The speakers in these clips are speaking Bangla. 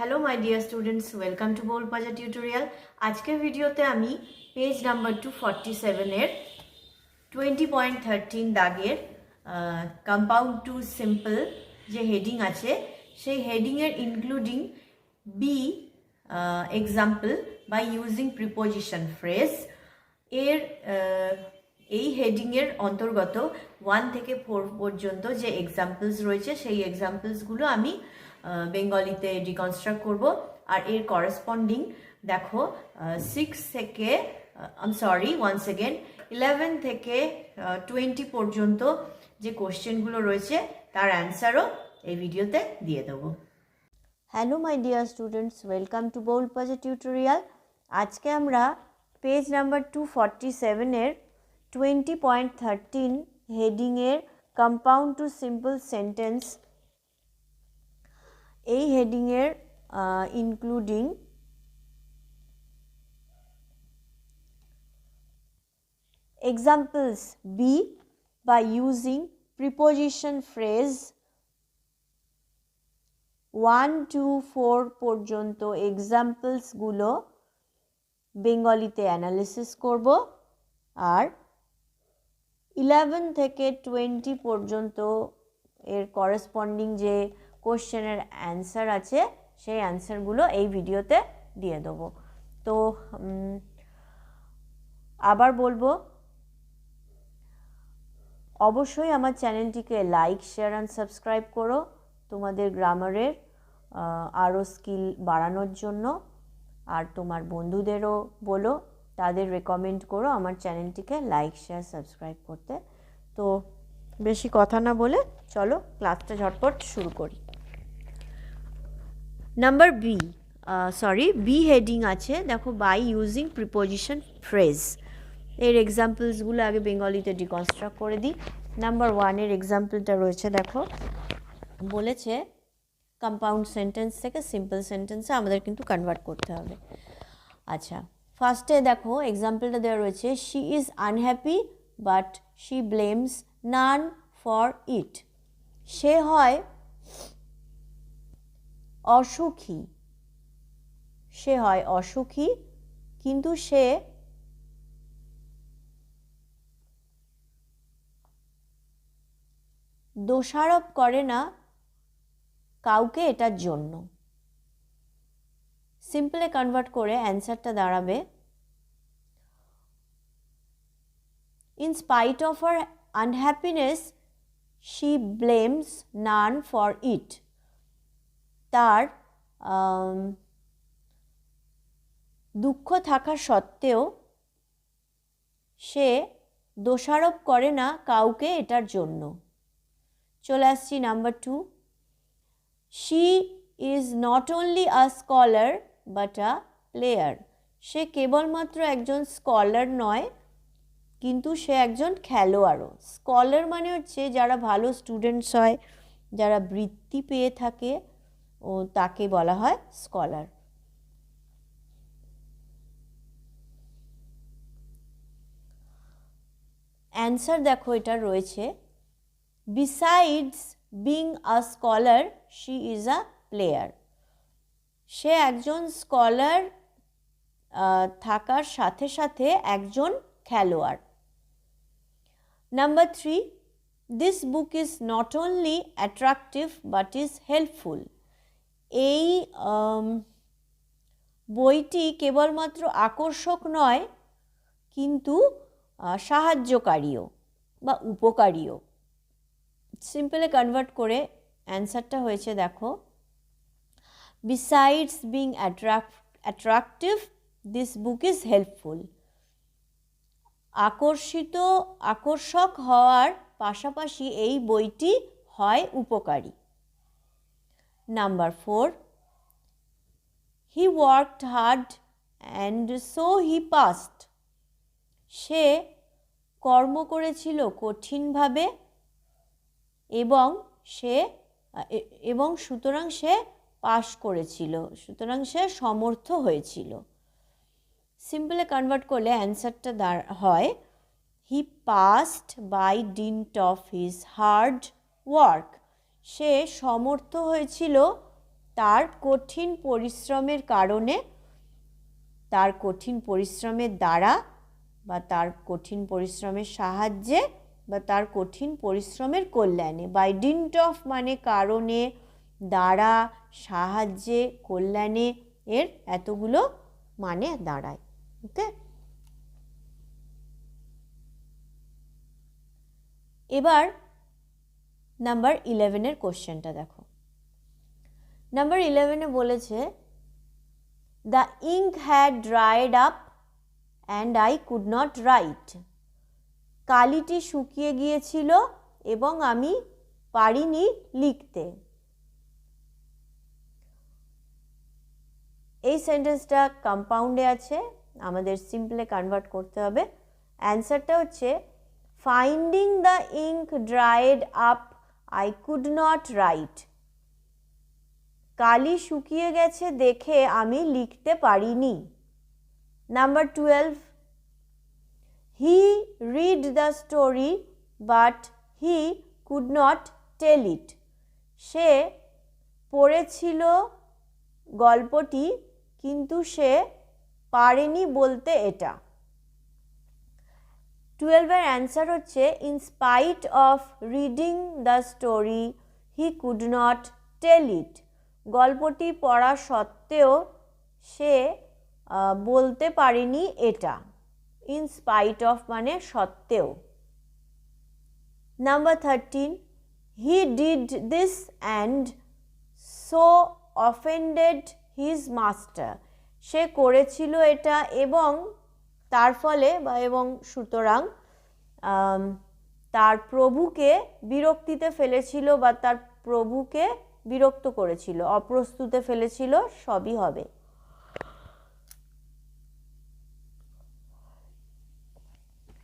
Hello my dear students, welcome to Bol Paja tutorial. আজকের ভিডিওতে আমি পেজ নাম্বার 247 20.13 দাগের কম্পাউন্ড টু সিম্পল যে হেডিং আছে সেই হেডিংয়ের including B example by using preposition phrase এর এই হেডিংয়ের অন্তর্গত 1 থেকে 4 পর্যন্ত যে এক্সাম্পলস রয়েছে সেই এক্সাম্পলসগুলো আমি বেঙ্গলিতে ডিকনস্ট্রাক্ট করব। আর এর করেসপন্ডিং দেখো 6 থেকে 11 থেকে 20 পর্যন্ত যে কোশ্চেনগুলো রয়েছে তার অ্যান্সারও এই ভিডিওতে দিয়ে দেবো। Hello my dear students, welcome to Bol Paja tutorial. আজকে আমরা পেজ নাম্বার 247 20.13 হেডিংয়ের কম্পাউন্ড টু সিম্পল সেন্টেন্স এই হেডিংয়ের ইনক্লুডিং এক্সাম্পলস বি বা ইউজিং প্রিপোজিশন ফ্রেজ 1 to 4 পর্যন্ত এক্সাম্পলসগুলো বেঙ্গলিতে অ্যানালিসিস করব। আর 11 থেকে 20 পর্যন্ত এর করেসপন্ডিং যে কোশ্চেনের অ্যান্সার আছে সেই অ্যান্সারগুলো এই ভিডিওতে দিয়ে দেবো। তো আবার বলবো, অবশ্যই আমার চ্যানেলটিকে লাইক, শেয়ার অ্যান্ড সাবস্ক্রাইব করো তোমাদের গ্রামারের আরও স্কিল বাড়ানোর জন্য। আর তোমার বন্ধুদেরও বলো, তাদের রেকমেন্ড করো আমার চ্যানেলটিকে লাইক, শেয়ার, সাবস্ক্রাইব করতে। তো বেশি কথা না বলে চলো ক্লাসটা ঝটপট শুরু করি। নাম্বার বি হেডিং আছে, দেখো বাই ইউজিং প্রিপোজিশন ফ্রেজ। এর এক্সাম্পলসগুলো আগে বেঙ্গলিতে ডিকনস্ট্রাক্ট করে দিই। নাম্বার 1 এক্সাম্পলটা রয়েছে, দেখো বলেছে কম্পাউন্ড সেন্টেন্স থেকে সিম্পল সেন্টেন্সে আমাদের কিন্তু কনভার্ট করতে হবে। আচ্ছা, ফার্স্টে দেখো এক্সাম্পলটা দেওয়া রয়েছে, she is unhappy but she blames none for it. সে হয় অসুখী কিন্তু সে দোষারোপ করে না কাউকে এটার জন্য। সিম্পলে কনভার্ট করে অ্যান্সারটা দাঁড়াবে, in spite of her unhappiness she blames none for it. তার দুঃখ থাকা সত্ত্বেও সে দোষারোপ করে না কাউকে এটার জন্য। চলে আসছি number 2, she is not only a scholar but a player. সে কেবলমাত্র একজন স্কলার নয়, কিন্তু সে একজন খেলোয়াড়ও। স্কলার মানে হচ্ছে যারা ভালো স্টুডেন্টস হয়, যারা বৃত্তি পেয়ে থাকে, ও তাকে বলা হয় স্কলার। অ্যান্সার দেখো এটা রয়েছে, besides being a scholar she is a player. সে একজন স্কলার থাকার সাথে সাথে একজন খেলোয়াড়। Number 3, this book is not only attractive but is helpful. এই বইটি কেবলমাত্র আকর্ষক নয়, কিন্তু সাহায্যকারীও বা উপকারীও। সিম্পলে কনভার্ট করে অ্যান্সারটা হয়েছে, দেখো besides being attractive this book is helpful. আকর্ষক হওয়ার পাশাপাশি এই বইটি হয় উপকারী। Number 4, he worked hard and so he passed. সে কর্ম করেছিল কঠিনভাবে এবং সুতরাং সে পাস করেছিল, সুতরাং সে সমর্থ হয়েছিল। সিম্পলে কনভার্ট করলে অ্যান্সারটা হয়, he passed by dint of his hard work. সে সমর্থ হয়েছিল তার কঠিন পরিশ্রমের কারণে, তার কঠিন পরিশ্রমের দ্বারা বা তার কঠিন পরিশ্রমের সাহায্যে বা তার কঠিন পরিশ্রমের কল্যাণে। বাই ডিন্ট অফ মানে কারণে, দ্বারা, সাহায্যে, কল্যাণে, এর এতগুলো মানে দাঁড়ায়। ওকে, এবার নাম্বার 11-এর কোশ্চেনটা দেখো। নাম্বার 11-এ বলেছে the ink had dried up and I could not right. Quality শুকিয়ে গিয়েছিল এবং আমি পারিনি লিখতে। এই সেন্টেন্সটা কম্পাউন্ডে আছে, আমাদের সিম্পলে কনভার্ট করতে হবে। অ্যান্সারটা হচ্ছে finding the ink dried up I could not write. কালি শুকিয়ে গেছে দেখে আমি লিখতে পারিনি। Number 12, he read the story but he could not tell it. সে পড়েছিল গল্পটি কিন্তু সে পারেনি বলতে এটা। 12-এর অ্যান্সার হচ্ছে in spite of reading the story he could not tell it. গল্পটি পড়া সত্ত্বেও সে বলতে পারেনি এটা। ইন স্পাইট অফ মানে সত্ত্বেও। Number 13, he did this and so offended his master. সে করেছিল এটা এবং তার ফলে বা এবং সুতরাং তার প্রভুকে বিরক্তিতে ফেলেছিল বা তার প্রভুকে বিরক্ত করেছিল, অপ্রস্তুতে ফেলেছিল, সবই হবে।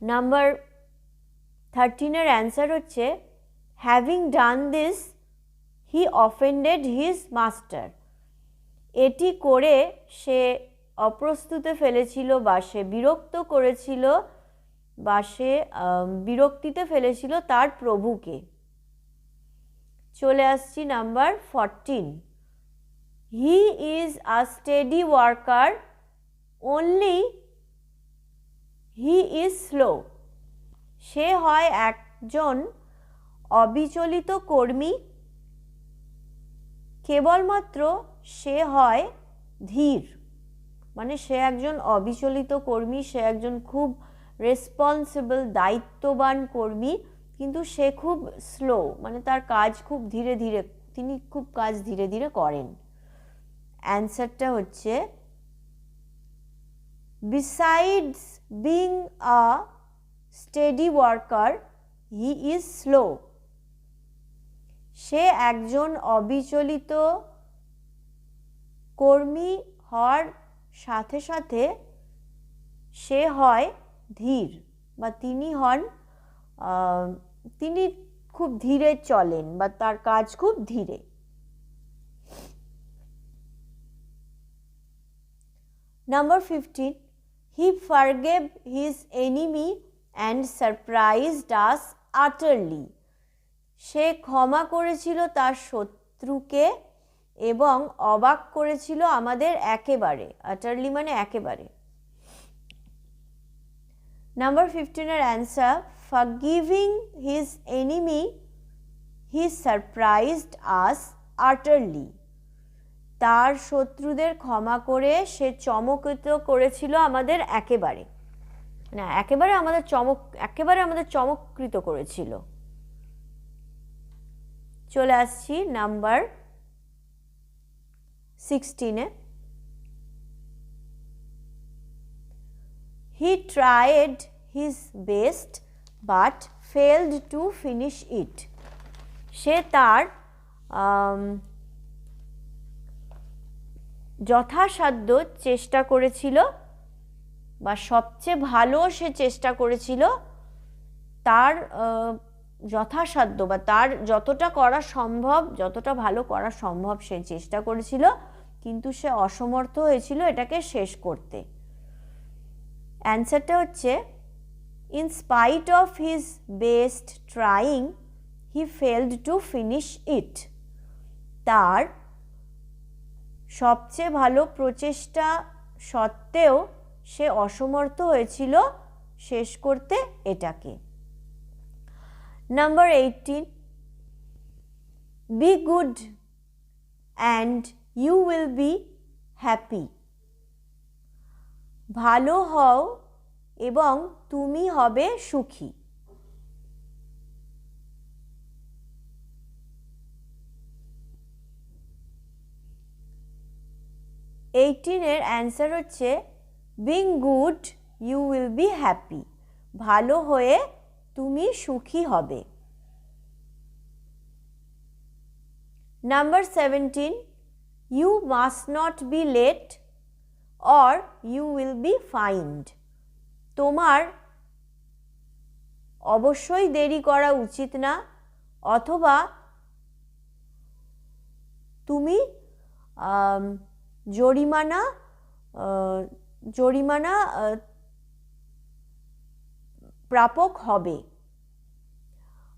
নাম্বার 13-এর অ্যান্সার হচ্ছে having done this he offended his master. এটি করে সে অপ্রস্তুতে ফেলেছিল বা সে বিরক্ত করেছিল বা সে বিরক্তিতে ফেলেছিল তার প্রভুকে। চলে আসছি number 14, he is a steady worker only he is slow. সে হয় একজন অবিচলিত কর্মী, কেবলমাত্র সে হয় ধীর। মানে সে একজন অবিচলিত কর্মী, সে একজন খুব রেসপন্সিবল দায়িত্ববান কর্মী, কিন্তু সে খুব স্লো, মানে তার কাজ খুব ধীরে ধীরে, তিনি খুব কাজ ধীরে ধীরে করেন। অ্যান্সারটা হচ্ছে besides being a steady worker he is slow. সে একজন অবিচলিত কর্মী হওয়ার সাথে সাথে সে হয় ধীর বা তিনি হন তিনি খুব ধীরে চলেন বা তার কাজ খুব ধীরে। Number 15, he forgave his enemy and surprised us utterly. সে ক্ষমা করেছিল তার শত্রুকে এবং অবাক করেছিল আমাদের একেবারে। আটারলি মানে একেবারে। নাম্বার 15-এর answer forgiving his enemy he surprised us utterly. তার শত্রুদের ক্ষমা করে সে চমকিত করেছিল আমাদের একেবারে, না একেবারে আমাদের চমৎকৃত করেছিল। চলে আসছি নাম্বার 16-এ। He tried his best but failed to finish it. সে তার যথাসাধ্য চেষ্টা করেছিল বা সবচেয়ে ভালো সে চেষ্টা করেছিল, তার যথাসাধ্য বা তার যতটা করা সম্ভব, যতটা ভালো করা সম্ভব সে চেষ্টা করেছিল, কিন্তু সে অসমর্থ হয়েছিল এটাকে শেষ করতে। অ্যান্সারটা হচ্ছে in spite of his best trying he failed to finish ইট। তার সবচেয়ে ভালো প্রচেষ্টা সত্ত্বেও সে অসমর্থ হয়েছিল শেষ করতে এটাকে। Number 18, be good and you will be happy. ভালো হও এবং তুমি হবে সুখী। এইটিনের অ্যান্সার হচ্ছে being good you will be happy. ভালো হয়ে তুমি সুখী হবে। Number 17, you must not be late or you will be fined. তোমার অবশ্যই দেরি করা উচিত না, অথবা তুমি জরিমানা প্রাপক হবে।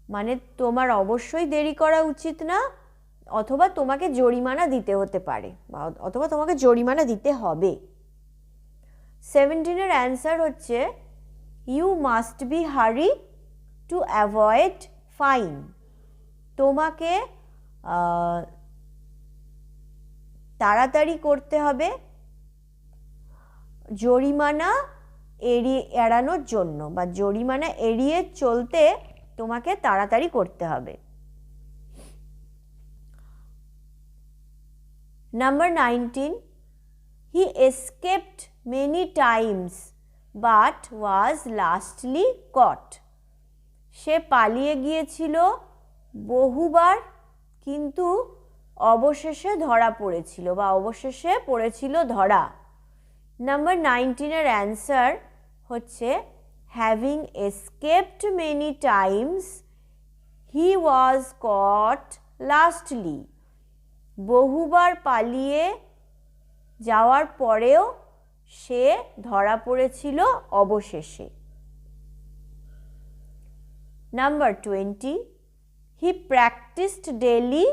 মানে তোমার অবশ্যই দেরি করা উচিত না, অথবা তোমাকে জরিমানা দিতে হতে পারে, অথবা তোমাকে জরিমানা দিতে হবে। 17-এর অ্যান্সার হচ্ছে you must be hurry to avoid fine. তোমাকে তাড়াতাড়ি করতে হবে জরিমানা এড়ানোর জন্য, বা জরিমানা এড়িয়ে চলতে তোমাকে তাড়াতাড়ি করতে হবে। Number 19, he escaped many times but was lastly caught. সে পালিয়ে গিয়েছিল বহুবার, কিন্তু অবশেষে ধরা পড়েছিল, বা অবশেষে পড়েছিল ধরা। নাম্বার 19-এর অ্যান্সার হচ্ছে having escaped many times he was caught lastly. বহুবার পালিয়ে যাওয়ার পরেও সে ধরা পড়েছিল অবশেষে। Number 20, he practised daily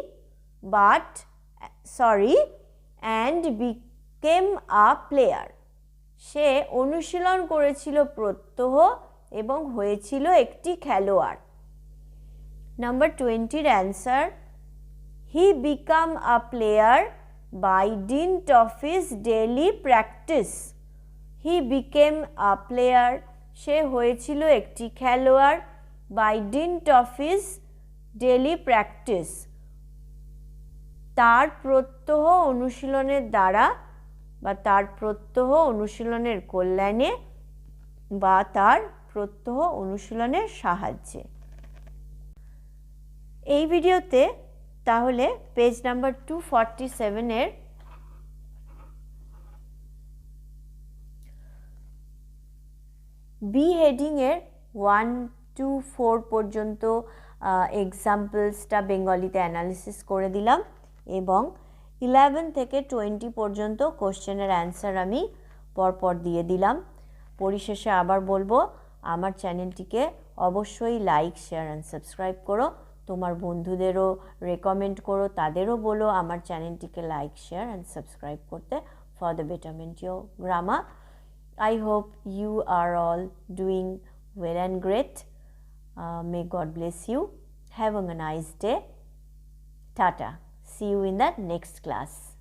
and became a player. সে অনুশীলন করেছিল প্রত্যহ এবং হয়েছিল একটি খেলোয়াড়। নাম্বার 20-এর answer he became a player by dint of his daily practice. He became a player, সে হয়েছিল একটি খেলোয়াড়, by dint of his daily practice, তার প্রত্যহ অনুশীলনের দ্বারা, বা তার প্রত্যহ অনুশীলনের কল্যাণে, বা তার প্রত্যহ অনুশীলনের সাহায্যে। এই ভিডিওতে তাহলে পেজ নাম্বার 247-এর বি হেডিংয়ের 1 to 4 পর্যন্ত এক্সাম্পলসটা বেঙ্গলিতে অ্যানালিসিস করে দিলাম, এবং 11 থেকে 20 পর্যন্ত কোশ্চেনের অ্যান্সার আমি পরপর দিয়ে দিলাম। পরিশেষে আবার বলবো, আমার চ্যানেলটিকে অবশ্যই লাইক, শেয়ার অ্যান্ড সাবস্ক্রাইব করো। তোমার বন্ধুদেরও রেকমেন্ড করো, তাদেরও বলো আমার চ্যানেলটিকে লাইক, শেয়ার অ্যান্ড সাবস্ক্রাইব করতে for the betterment your grammar. I hope you are all doing well and great. May God bless you. Have a nice day. Tata. See you in the next class.